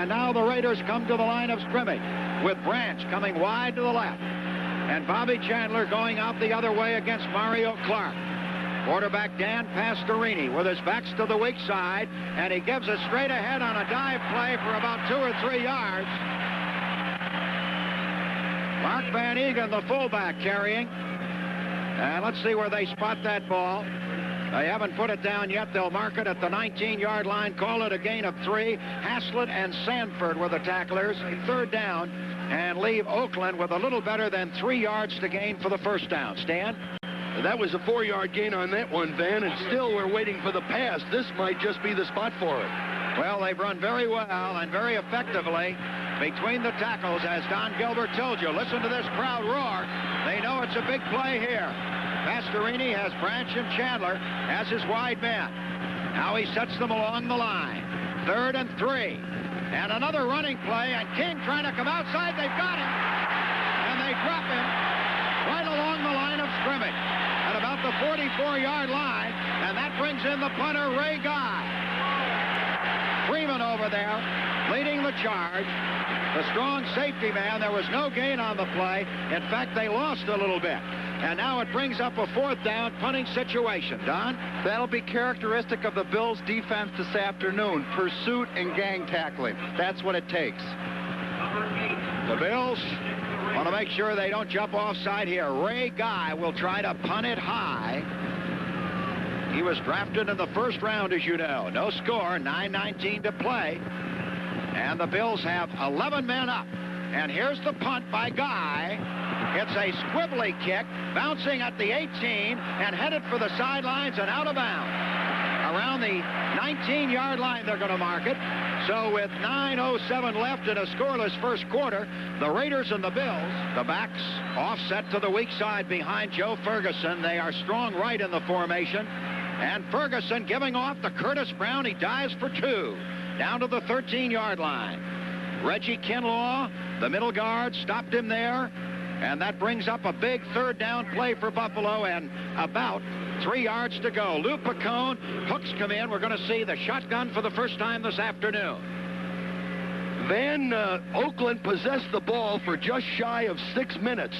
And now the Raiders come to the line of scrimmage with Branch coming wide to the left. And Bobby Chandler going out the other way against Mario Clark. Quarterback Dan Pastorini with his backs to the weak side, and he gives it straight ahead on a dive play for about 2 or 3 yards. Mark Van Egan, the fullback, carrying. And let's see where they spot that ball. They haven't put it down yet. They'll mark it at the 19-yard line, call it a gain of 3. Haslett and Sanford were the tacklers. 3rd down, and leave Oakland with a little better than 3 yards to gain for the first down. Stan? That was a 4-yard gain on that one, Van, and still we're waiting for the pass. This might just be the spot for it. Well, they've run very well and very effectively between the tackles, as Don Gilbert told you. Listen to this crowd roar. They know it's a big play here. Pastorini has Branch and Chandler as his wide men. Now he sets them along the line. 3rd and 3. And another running play, and King trying to come outside. They've got him. And they drop him right along the line of scrimmage at about the 44-yard line. And that brings in the punter, Ray Guy. Freeman over there leading the charge. The strong safety man. There was no gain on the play. In fact, they lost a little bit. And now it brings up a 4th down punting situation. Don? That'll be characteristic of the Bills' defense this afternoon. Pursuit and gang tackling. That's what it takes. The Bills want to make sure they don't jump offside here. Ray Guy will try to punt it high. He was drafted in the 1st round, as you know. No score, 9:19 to play. And the Bills have 11 men up. And here's the punt by Guy. It's a squibbly kick, bouncing at the 18 and headed for the sidelines and out of bounds. Around the 19-yard line, they're going to mark it. So with 9:07 left in a scoreless first quarter, the Raiders and the Bills, the backs offset to the weak side behind Joe Ferguson. They are strong right in the formation. And Ferguson giving off to Curtis Brown. He dives for 2 down to the 13-yard line. Reggie Kinlaw, the middle guard, stopped him there. And that brings up a big 3rd down play for Buffalo, and about 3 yards to go. Lou Picone, hooks come in. We're going to see the shotgun for the first time this afternoon. Van, Oakland possessed the ball for just shy of 6 minutes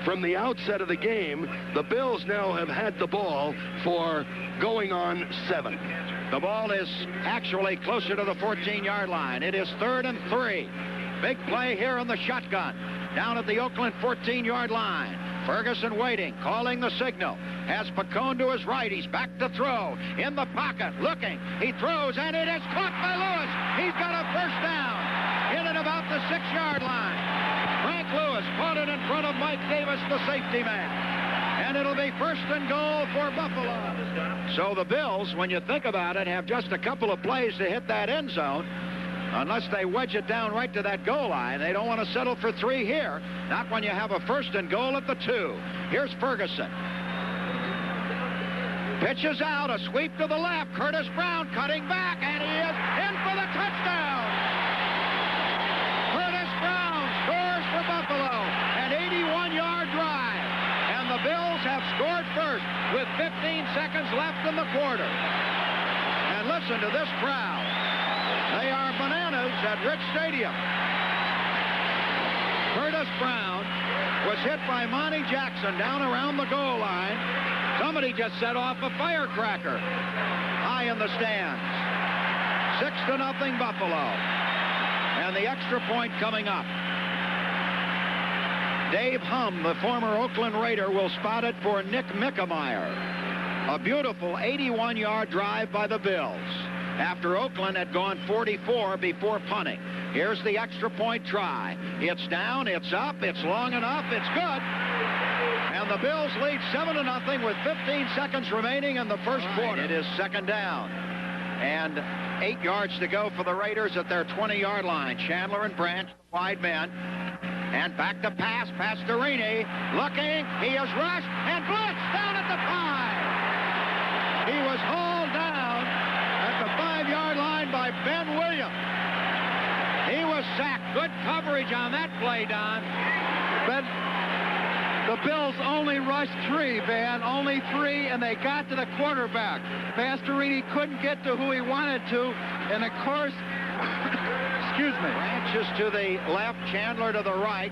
from the outset of the game. The Bills now have had the ball for going on 7. The ball is actually closer to the 14-yard line. It is 3rd and 3. Big play here in the shotgun. Down at the Oakland 14-yard line. Ferguson waiting, calling the signal. Has Picone to his right. He's back to throw. In the pocket, looking. He throws, and it is caught by Lewis. He's got a first down. In at about the 6-yard line. Frank Lewis caught it in front of Mike Davis, the safety man. And it'll be 1st and goal for Buffalo. So the Bills, when you think about it, have just a couple of plays to hit that end zone. Unless they wedge it down right to that goal line. They don't want to settle for 3 here. Not when you have a 1st and goal at the 2. Here's Ferguson. Pitches out, a sweep to the left. Curtis Brown cutting back, and he is in for the touchdown. Curtis Brown scores for Buffalo. An 81-yard drive. And the Bills have scored first with 15 seconds left in the quarter. And listen to this crowd. They are bananas at Rich Stadium. Curtis Brown was hit by Monty Jackson down around the goal line. Somebody just set off a firecracker high in the stands. 6-0 Buffalo. And the extra point coming up. Dave Humm, the former Oakland Raider, will spot it for Nick Mickemeyer. A beautiful 81-yard drive by the Bills, after Oakland had gone 44 before punting. Here's the extra point try. It's down, it's up, it's long enough, it's good. And the Bills lead 7-0 with 15 seconds remaining in the first quarter. It is 2nd down. And 8 yards to go for the Raiders at their 20-yard line. Chandler and Branch, wide men. And back to pass, Pastorini. Looking, he is rushed, and blitzed down at the 5. He was hauled down at the 5-yard line by Ben Williams. He was sacked. Good coverage on that play, Don. But the Bills only rushed 3, Van. Only 3, and they got to the quarterback. Pastorini couldn't get to who he wanted to, and of course, Excuse me. Branches to the left, Chandler to the right.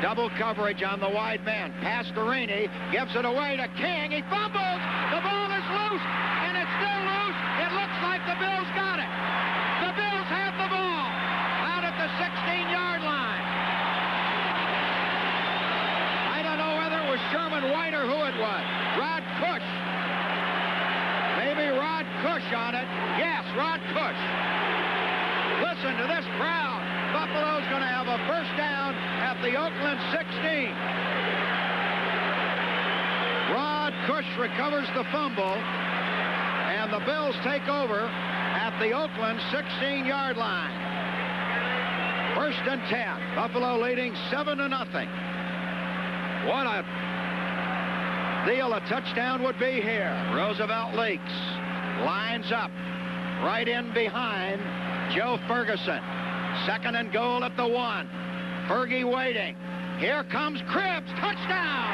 Double coverage on the wide man. Pastorini gives it away to King. He fumbles. The ball is loose, and it's still loose. It looks like the Bills got it. The Bills have the ball out at the 16-yard line. I don't know whether it was Sherman White or who it was. Rod Cush. Maybe Rod Cush on it. Yes, Rod Cush. Listen to this crowd. Buffalo's going to have a first down at the Oakland 16. Rod Cush recovers the fumble, and the Bills take over at the Oakland 16-yard line. First and 10. Buffalo leading 7-0. What a deal a touchdown would be here. Roosevelt Leaks lines up right in behind Joe Ferguson. Second and goal at the 1. Fergie waiting. Here comes Cribbs. Touchdown!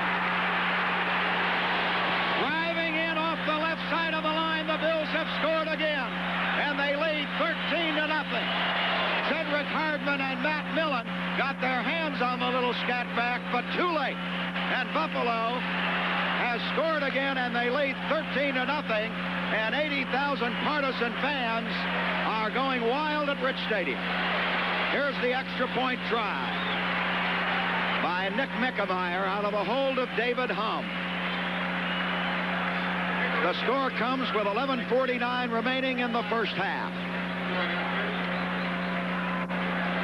Driving in off the left side of the line, the Bills have scored again, and they lead 13-0. Cedric Hardman and Matt Millen got their hands on the little scat back, but too late. And Buffalo has scored again, and they lead 13-0. And 80,000 partisan fans are going wild at Rich Stadium. Here's the extra point try by Nick Mickemeyer out of a hold of David Hum. The score comes with 11:49 remaining in the first half.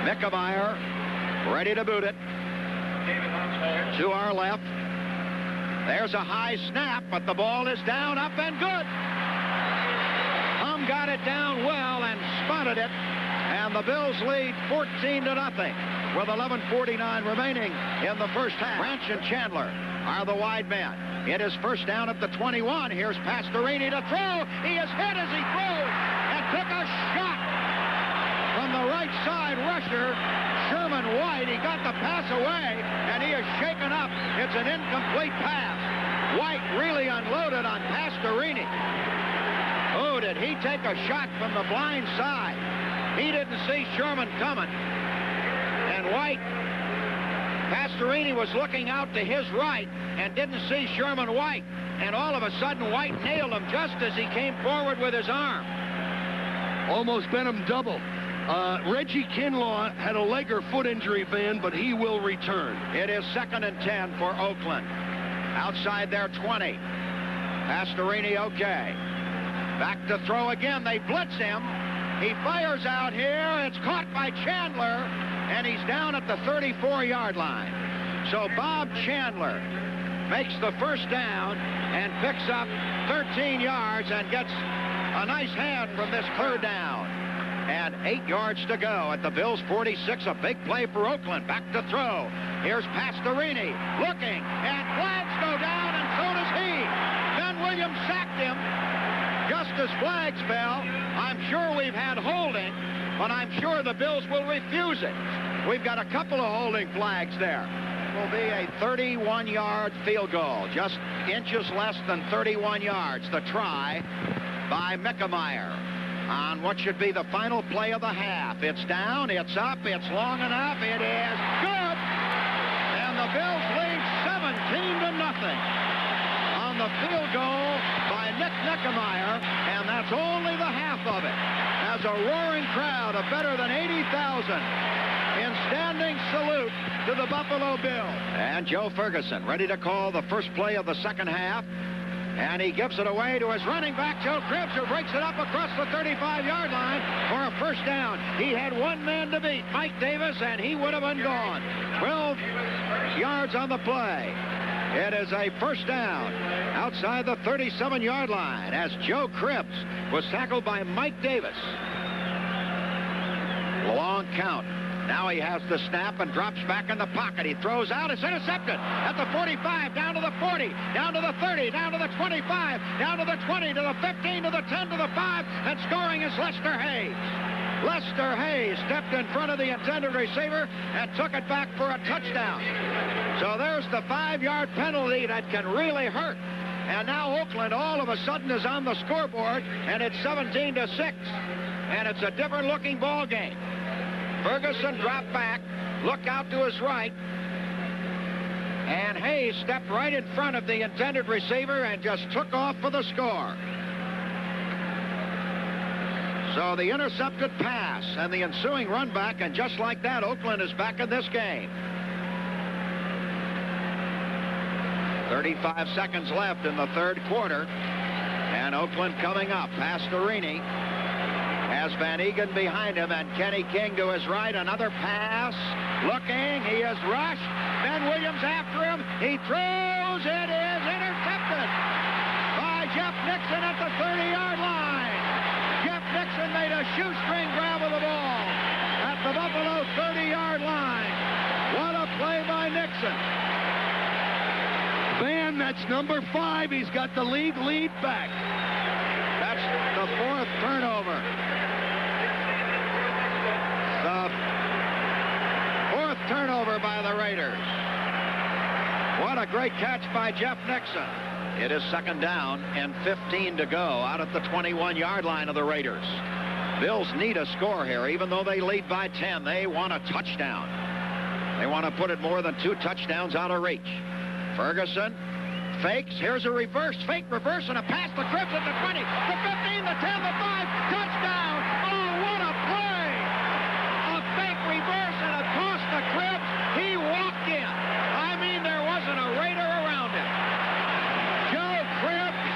Mickemeyer ready to boot it. To our left. There's a high snap, but the ball is down, up, and good. Hum got it down well and spotted it, and the Bills lead 14-0 with 11:49 remaining in the first half. Branch and Chandler are the wide men. It is first down at the 21. Here's Pastorini to throw. He is hit as he throws and took a shot from the right side rusher, Sherman White. He got the pass away, and he is shaken up. It's an incomplete pass. White really unloaded on Pastorini. Oh, did he take a shot from the blind side? He didn't see Sherman coming. And White, Pastorini was looking out to his right and didn't see Sherman White. And all of a sudden, White nailed him just as he came forward with his arm. Almost bent him double. Reggie Kinlaw had a leg or foot injury, Van, but he will return. It is 2nd and 10 for Oakland. Outside their 20. Pastorini okay. Back to throw again. They blitz him. He fires out here. It's caught by Chandler, and he's down at the 34-yard line. So Bob Chandler makes the first down and picks up 13 yards and gets a nice hand from this third down. And 8 yards to go at the Bills' 46. A big play for Oakland. Back to throw. Here's Pastorini looking, and flags go down, and so does he. Ben Williams sacked him just as flags fell. I'm sure we've had holding, but I'm sure the Bills will refuse it. We've got a couple of holding flags there. It will be a 31-yard field goal, just inches less than 31 yards. The try by Mickemeyer on what should be the final play of the half. It's down, it's up, it's long enough, it is good! And the Bills lead 17-0 on the field goal by Nick Mickemeyer, and that's only the half of it. As a roaring crowd of better than 80,000 in standing salute to the Buffalo Bills. And Joe Ferguson ready to call the first play of the second half. And he gives it away to his running back, Joe Cribbs, who breaks it up across the 35-yard line for a first down. He had one man to beat, Mike Davis, and he would have been gone. 12 yards on the play. It is a first down outside the 37-yard line as Joe Cribbs was tackled by Mike Davis. Long count. Now he has the snap and drops back in the pocket. He throws out. It's intercepted at the 45, down to the 40, down to the 30, down to the 25, down to the 20, to the 15, to the 10, to the 5, and scoring is Lester Hayes. Lester Hayes stepped in front of the intended receiver and took it back for a touchdown. So there's the 5-yard penalty that can really hurt. And now Oakland all of a sudden is on the scoreboard, and it's 17-6. And it's a different looking ball game. Ferguson dropped back, looked out to his right, and Hayes stepped right in front of the intended receiver and just took off for the score. So the intercepted pass and the ensuing run back, and just like that, Oakland is back in this game. 35 seconds left in the third quarter, and Oakland coming up. Pastorini has Van Egan behind him, and Kenny King to his right. Another pass. Looking. He is rushed. Ben Williams after him. He throws. It is intercepted by Jeff Nixon at the 30-yard line. Jeff Nixon made a shoestring grab of the ball at the Buffalo 30-yard line. What a play by Nixon. Van, that's number 5. He's got the lead back. That's the 4th turnover. The 4th turnover by the Raiders. What a great catch by Jeff Nixon. It is second down and 15 to go out at the 21-yard line of the Raiders. Bills need a score here. Even though they lead by 10, they want a touchdown. They want to put it more than 2 touchdowns out of reach. Ferguson fakes. Here's a reverse. Fake, reverse, and a pass to Cribbs at the 20, the 15, the 10, the 5. Touchdown! Oh, what a play! A fake reverse and a toss to Cribbs. He walked in. I mean, there wasn't a Raider around him. Joe Cribbs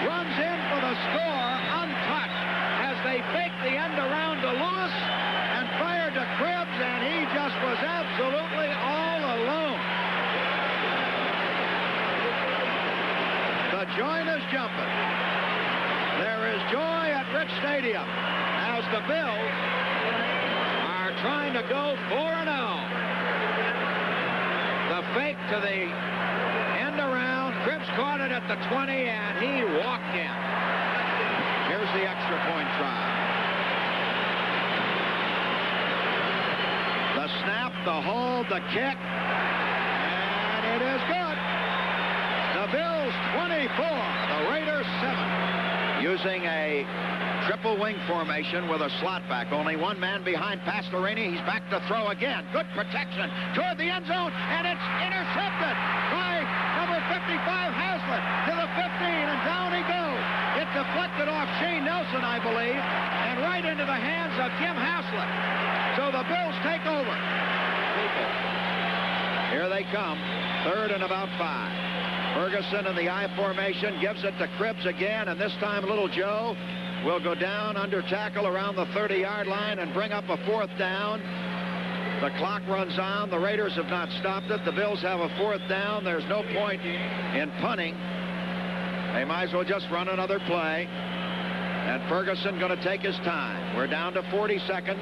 runs in for the score untouched as they faked the end around to Lewis and fired to Cribbs, and he just was absolutely all alone. The joint is jumping. There is joy at Rich Stadium as the Bills are trying to go 4-0. The fake to the end around. Cribbs caught it at the 20, and he walked in. Here's the extra point try. The snap, the hold, the kick, and it is good. The Bills 24, the Raiders 7. Using a triple wing formation with a slot back. Only one man behind Pastorini. He's back to throw again. Good protection toward the end zone, and it's intercepted by number 55, Haslett, to the 15, and down he goes. It deflected off Shane Nelson, I believe, and right into the hands of Jim Haslett. So the Bills take over. Here they come. 3rd and about 5. Ferguson in the I formation gives it to Cribbs again, and this time Little Joe will go down under tackle around the 30-yard line and bring up a 4th down. The clock runs on. The Raiders have not stopped it. The Bills have a 4th down. There's no point in punting. They might as well just run another play. And Ferguson going to take his time. We're down to 40 seconds.